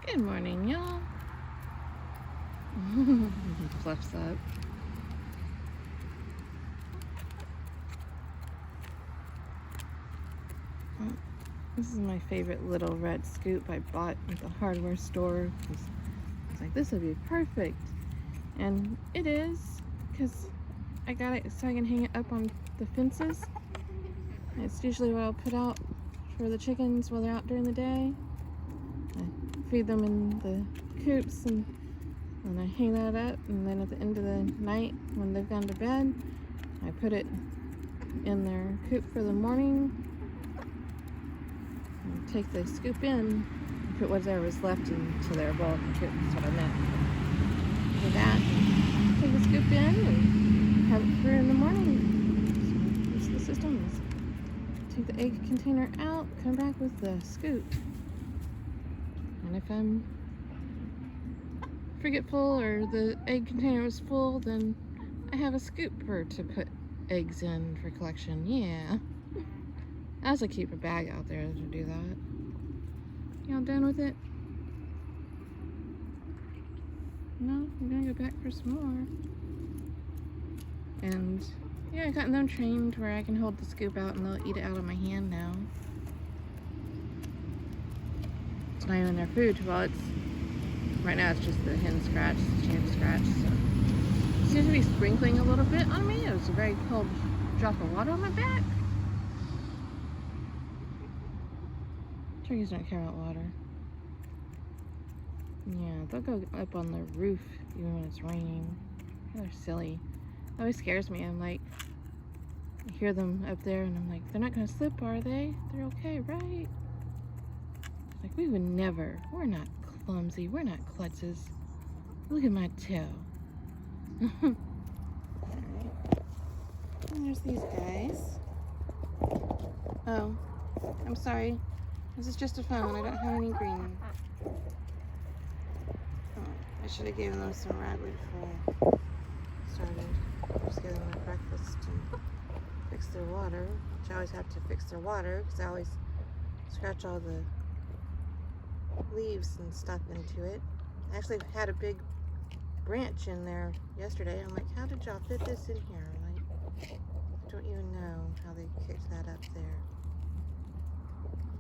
Good morning, y'all. Fluffs up. This is my favorite little red scoop I bought at the hardware store. It's like, this would be perfect. And it is, because I got it so I can hang it up on the fences. It's usually what I'll put out for the chickens while they're out during the day. I feed them in the coops and I hang that up, and then at the end of the night when they've gone to bed, I put it in their coop for the morning and take the scoop in and put whatever was left into their bowl of the coop. That's what I meant. Do that, take the scoop in and have it for in the morning. So that's the system. Is take the egg container out, come back with the scoop. And if I'm forgetful or the egg container was full, then I have a scooper to put eggs in for collection. Yeah. I also keep a bag out there to do that. Y'all done with it? No? We're gonna go back for some more. And yeah, I got them trained where I can hold the scoop out and they'll eat it out of my hand now. It's not even their food. Well, it's right now it's just the hen scratch, the chicken scratch. So it seems to be sprinkling a little bit on me. It was a very cold drop of water on my back. Turkeys don't care about water. Yeah, they'll go up on the roof even when it's raining. They're silly. It always scares me. I'm like, I hear them up there and I'm like, they're not gonna slip, are they? They're okay, right? Like, we would never. We're not clumsy. We're not klutzes. Look at my toe. Alright. And there's these guys. Oh, I'm sorry. This is just a phone. I don't have any green. Oh, I should have given them some ragweed before I started. Just give them their breakfast and fix their water. Which I always have to fix their water because I always scratch all the leaves and stuff into it. I actually had a big branch in there yesterday. I'm like, how did y'all fit this in here? Like, I don't even know how they kicked that up there.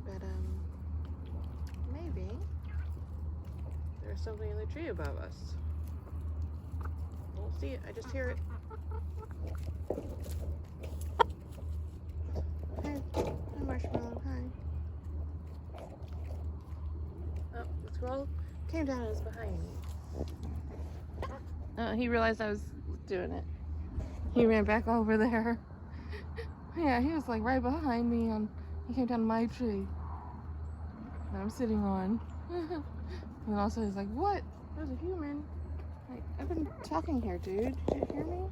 But maybe there's something in the tree above us. We'll see it. I just hear it. Hi, Marshmellow. Hi. Oh, the squirrel came down and was behind me. Oh, he realized I was doing it. He ran back over there. Yeah, he was like right behind me. He came down my tree that I'm sitting on. And also he's like, what? There's a human. Like, I've been talking here, dude. Did you hear me?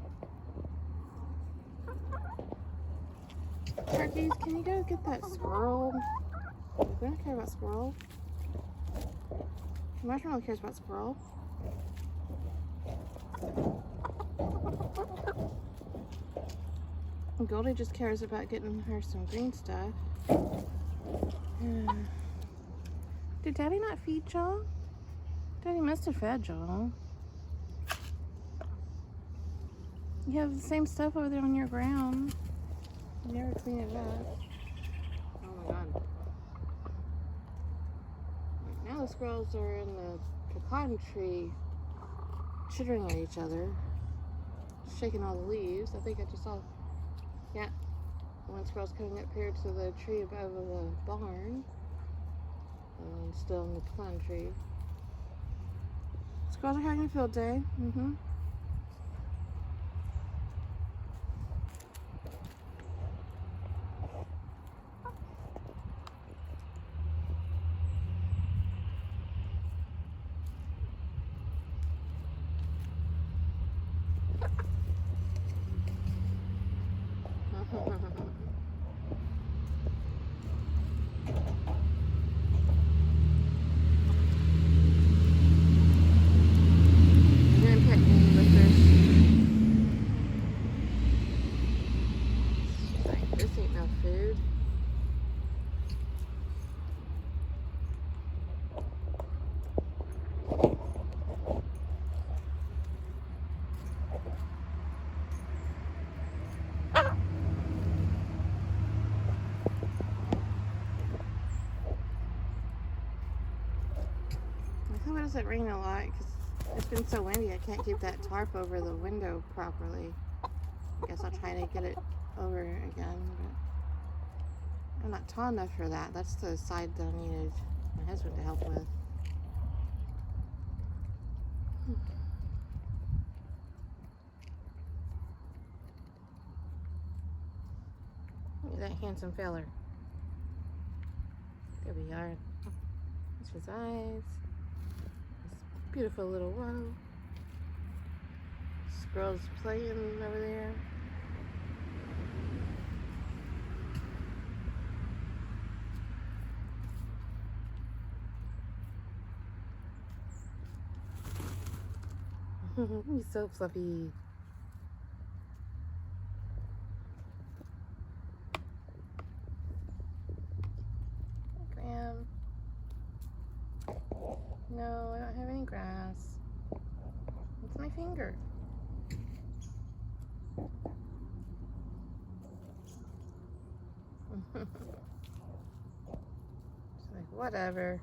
Turkeys, can you go get that squirrel? They don't care about squirrel. Marshmellow cares about squirrel. And Goldie just cares about getting her some green stuff. Did Daddy not feed y'all? Daddy must have fed y'all. You have the same stuff over there on your ground. You never clean it up. Oh my god. Now the squirrels are in the pecan tree chittering at each other, shaking all the leaves. I think I just saw, yeah, one squirrel's coming up here to the tree above the barn, and still in the pecan tree. Squirrels are having a field day. notice it rain a lot because it's been so windy. I can't keep that tarp over the window properly. I guess I'll try to get it over again, but I'm not tall enough for that. That's the side that I needed my husband to help with. Look at that handsome feller. There we are. That's his eyes. This beautiful little waddle. Squirrels playing over there. He's so fluffy. Graham. No, I don't have any grass. It's my finger. It's like, whatever.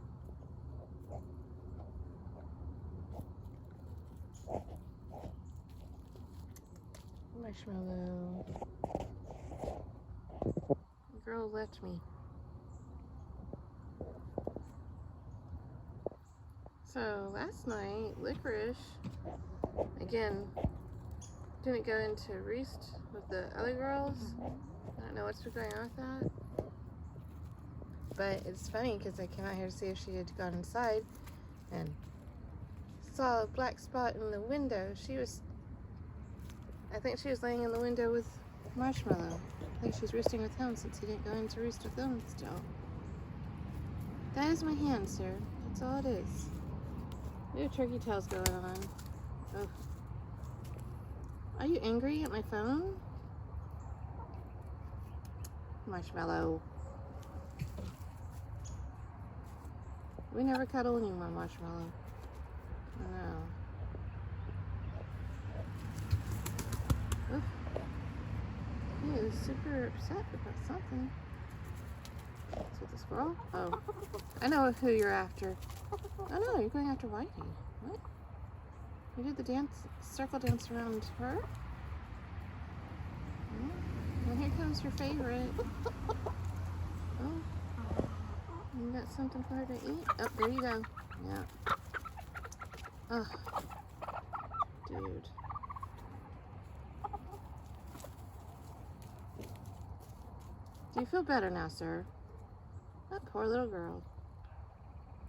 Marshmellow. The girl left me. So last night, Licorice, again, didn't go into roost with the other girls. I don't know what's going on with that. But it's funny because I came out here to see if she had gone inside and saw a black spot in the window. I think she was laying in the window with Marshmellow. I think she's roosting with him since he didn't go into roost with them still. That is my hand, sir. That's all it is. New turkey tails going on. Oh. Are you angry at my phone? Marshmellow. We never cuddle anymore, Marshmellow. I know. Oof. He is super upset about something. Is it the squirrel? Oh. I know who you're after. Oh no, you're going after Whitey. What? You did the dance, circle dance around her? Well, here comes your favorite. Oh. You got something for her to eat? Oh, there you go. Yeah. Oh. Dude. Do you feel better now, sir? That poor little girl.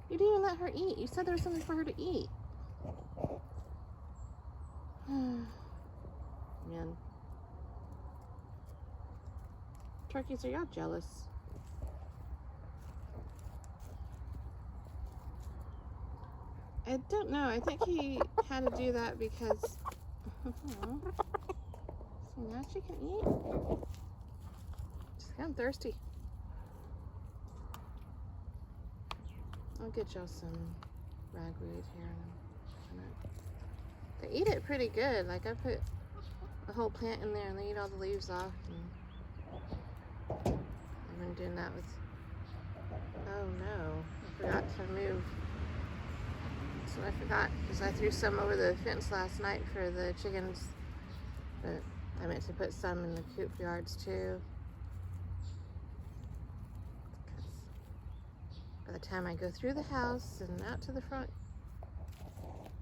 You didn't even let her eat. You said there was something for her to eat. Man. Turkeys, are y'all jealous? I don't know. I think he had to do that because... So now she can eat? She's kind of thirsty. I'll get y'all some ragweed here in a minute. They eat it pretty good. Like, I put a whole plant in there and they eat all the leaves off. And I've been doing that with... Oh no, I forgot to move. That's what I forgot, because I threw some over the fence last night for the chickens. But I meant to put some in the coop yards too. By the time I go through the house and out to the front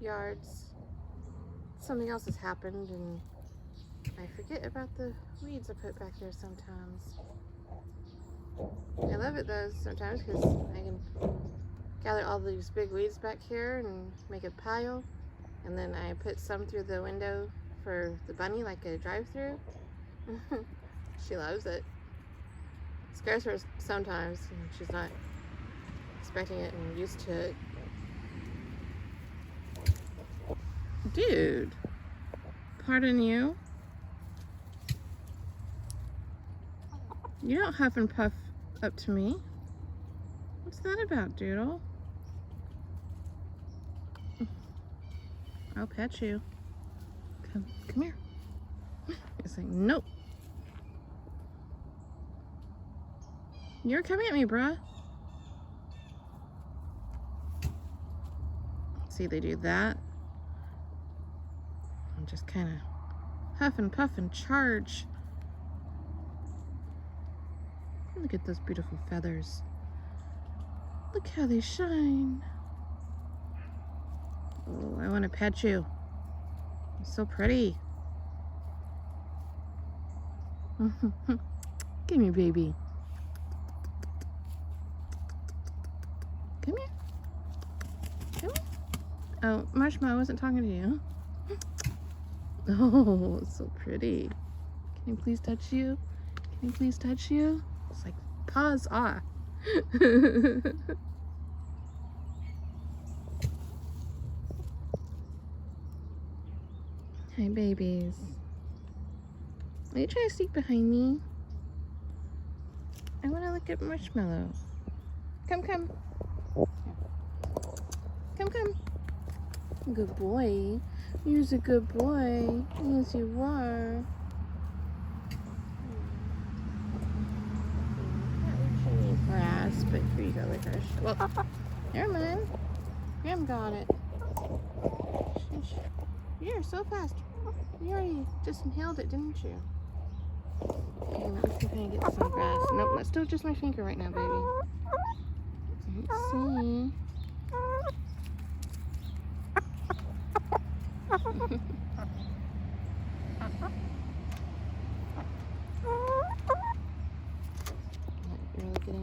yards, something else has happened and I forget about the weeds I put back there sometimes. I love it though sometimes because I can gather all these big weeds back here and make a pile, and then I put some through the window for the bunny like a drive-through. She loves it. It scares her sometimes and she's not expecting it and used to it. Dude, pardon you? You don't huff and puff up to me. What's that about, Doodle? I'll pet you. Come here. It's like, nope. You're coming at me, bruh. see they do that. And just kind of huff and puff and charge. Look at those beautiful feathers. Look how they shine. Oh, I want to pet you. You're so pretty. Give me, baby. Come here. Come here. Oh, Marshmellow, I wasn't talking to you. Oh, it's so pretty. Can I please touch you? Can I please touch you? It's like paws off. Hi, babies. Will you try to sneak behind me? I want to look at Marshmellow. Come, come. Come, come. Good boy. You're a good boy. Yes, you are. Grass, but here you go, Licorice. Well, never mind. Graham got it. Shush. You're so fast. You already just inhaled it, didn't you? Okay, let me see if I can get some grass. Nope, that's still just my finger right now, baby. Let's see. Not really getting